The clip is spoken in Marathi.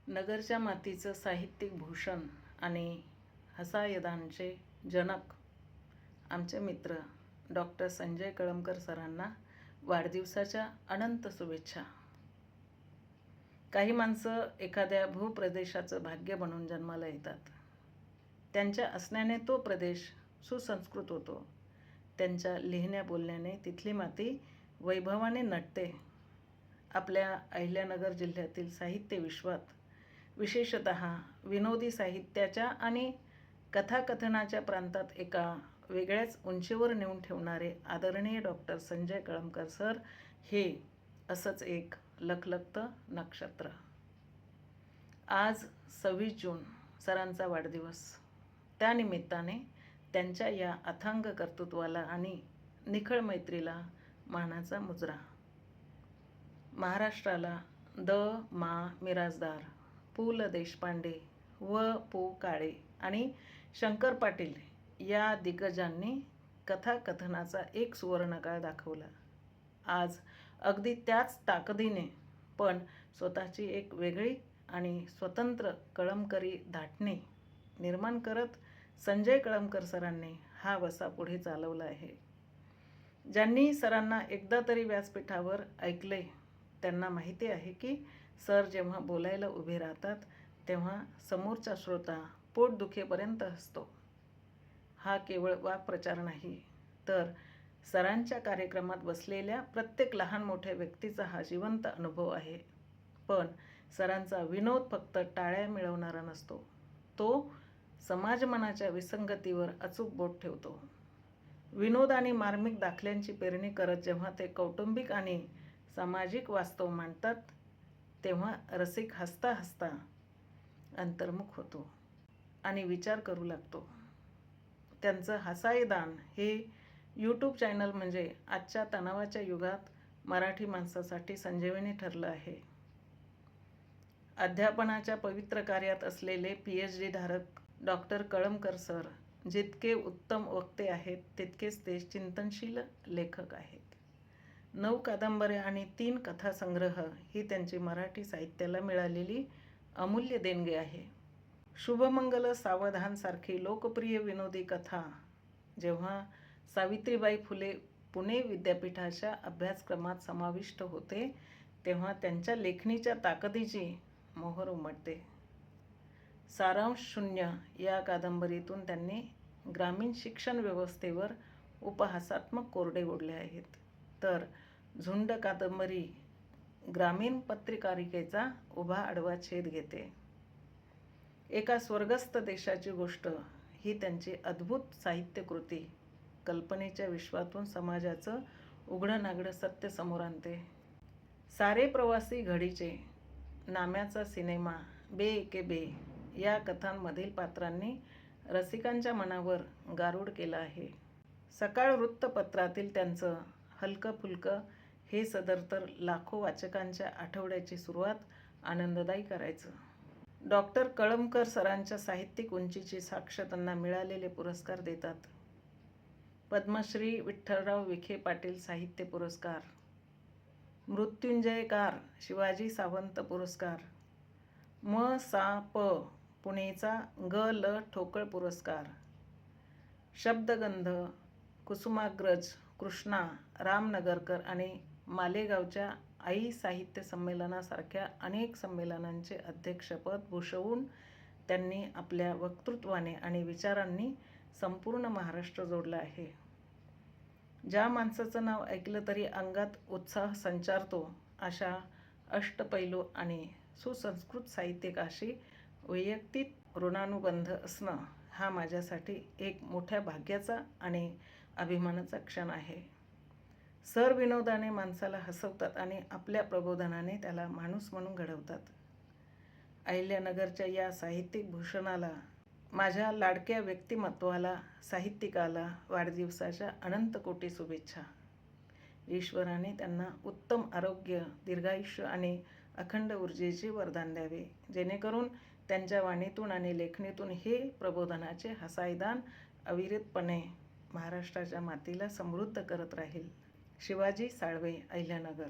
नगरच्या मातीचं साहित्यिक भूषण आणि हसायदांचे जनक आमचे मित्र डॉक्टर संजय कळमकर सरांना वाढदिवसाच्या अनंत शुभेच्छा. काही माणसं एखाद्या भूप्रदेशाचं भाग्य बनून जन्माला येतात. त्यांच्या असण्याने तो प्रदेश सुसंस्कृत होतो. त्यांच्या लिहिण्या बोलण्याने तिथली माती वैभवाने नटते. आपल्या अहिल्यानगर जिल्ह्यातील साहित्य विश्वात, विशेषतः विनोदी साहित्याच्या आणि कथाकथनाच्या प्रांतात एका वेगळ्याच उंचीवर नेऊन ठेवणारे आदरणीय डॉक्टर संजय कळमकर सर हे असंच एक लखलखतं नक्षत्र. आज 26 जून सरांचा वाढदिवस. त्यानिमित्ताने त्यांच्या या अथांग कर्तृत्वाला आणि निखळ मैत्रीला मानाचा मुजरा. महाराष्ट्राला द. मा. मिरासदार, पु. ल. देशपांडे व पु. काळे आणि शंकर पाटील या दिग्गजांनी कथाकथनाचा एक सुवर्णकाळ दाखवला. आज अगदी त्याच ताकदीने पण स्वतःची एक वेगळी आणि स्वतंत्र कळमकरी धाटणी निर्माण करत संजय कळमकर सरांनी हा वसा पुढे चालवला आहे. ज्यांनी सरांना एकदा तरी व्यासपीठावर ऐकले त्यांना माहिती आहे की सर जेव्हा बोलायला उभे राहतात तेव्हा समोरचा श्रोता पोट दुखेपर्यंत हसतो. हा केवळ वाक्प्रचार नाही, तर सरांच्या कार्यक्रमात बसलेल्या प्रत्येक लहान मोठ्या व्यक्तीचा हा जिवंत अनुभव आहे. पण सरांचा विनोद फक्त टाळ्या मिळवणारा नसतो, तो समाजमनाच्या विसंगतीवर अचूक बोट ठेवतो. विनोद आणि मार्मिक दाखल्यांची पेरणी करत जेव्हा ते कौटुंबिक आणि सामाजिक वास्तव मांडतात तेव्हा रसिक हसता हसता अंतर्मुख होतो आणि विचार करू लागतो. त्यांचं हसायदान हे यूट्यूब चॅनल म्हणजे आजच्या तणावाच्या युगात मराठी माणसासाठी संजीवनी ठरलं आहे. अध्यापनाच्या पवित्र कार्यात असलेले PhD धारक डॉक्टर कळमकर सर जितके उत्तम वक्ते आहेत तितकेच ते चिंतनशील लेखक आहेत. 9 कादंबऱ्या आणि 3 कथासंग्रह ही त्यांची मराठी साहित्याला मिळालेली अमूल्य देणगी आहे. शुभमंगल सावधान सारखी लोकप्रिय विनोदी कथा जेव्हा सावित्रीबाई फुले पुणे विद्यापीठाच्या अभ्यासक्रमात समाविष्ट होते तेव्हा त्यांच्या लेखणीच्या ताकदीची मोहर उमटते. सारांश शून्य या कादंबरीतून त्यांनी ग्रामीण शिक्षण व्यवस्थेवर उपहासात्मक कोरडे ओढले आहेत, तर झुंड कादंबरी ग्रामीण पत्रकारितेचा उभा आडवा छेद घेते. एका स्वर्गस्थ देशाची गोष्ट ही त्यांची अद्भुत साहित्यकृती कल्पनेच्या विश्वातून समाजाचं उघडं नागडं सत्य समोर आणते. सारे प्रवासी घडीचे, नाम्याचा सिनेमा, बे एके बे या कथांमधील पात्रांनी रसिकांच्या मनावर गारुड केलं आहे. सकाळ वृत्तपत्रातील त्यांचं हलकं फुलकं हे सदर तर लाखो वाचकांच्या आठवड्याची सुरुवात आनंददायी करायचं. डॉक्टर कळमकर सरांच्या साहित्यिक उंचीची साक्ष त्यांना मिळालेले पुरस्कार देतात. पद्मश्री विठ्ठलराव विखे पाटील साहित्य पुरस्कार, मृत्युंजयकार शिवाजी सावंत पुरस्कार, म. सा. प. पुणेचा ग. ल. ठोकळ पुरस्कार, शब्दगंध, कुसुमाग्रज, कृष्णा, रामनगरकर आणि मालेगावच्या आई साहित्य संमेलनासारख्या अनेक संमेलनांचे अध्यक्षपद भूषवून त्यांनी आपल्या वक्तृत्वाने आणि विचारांनी संपूर्ण महाराष्ट्र जोडला आहे. ज्या माणसाचं नाव ऐकलं तरी अंगात उत्साह संचारतो अशा अष्टपैलू आणि सुसंस्कृत साहित्यिकाशी वैयक्तिक ऋणानुबंध असणं हा माझ्यासाठी एक मोठ्या भाग्याचा आणि अभिमानाचा क्षण आहे. सर विनोदाने माणसाला हसवतात आणि आपल्या प्रबोधनाने त्याला माणूस म्हणून घडवतात. अहिल्यानगरच्या या साहित्यिक भूषणाला, माझ्या लाडक्या व्यक्तिमत्वाला, साहित्यिकाला वाढदिवसाच्या अनंत कोटी शुभेच्छा. ईश्वराने त्यांना उत्तम आरोग्य, दीर्घायुष्य आणि अखंड ऊर्जेचे वरदान द्यावे, जेणेकरून त्यांच्या वाणीतून आणि लेखणीतून हे प्रबोधनाचे हसायदान अविरतपणे महाराष्ट्राच्या मातीला समृद्ध करत राहील. शिवाजी साळवे, अहिल्यानगर.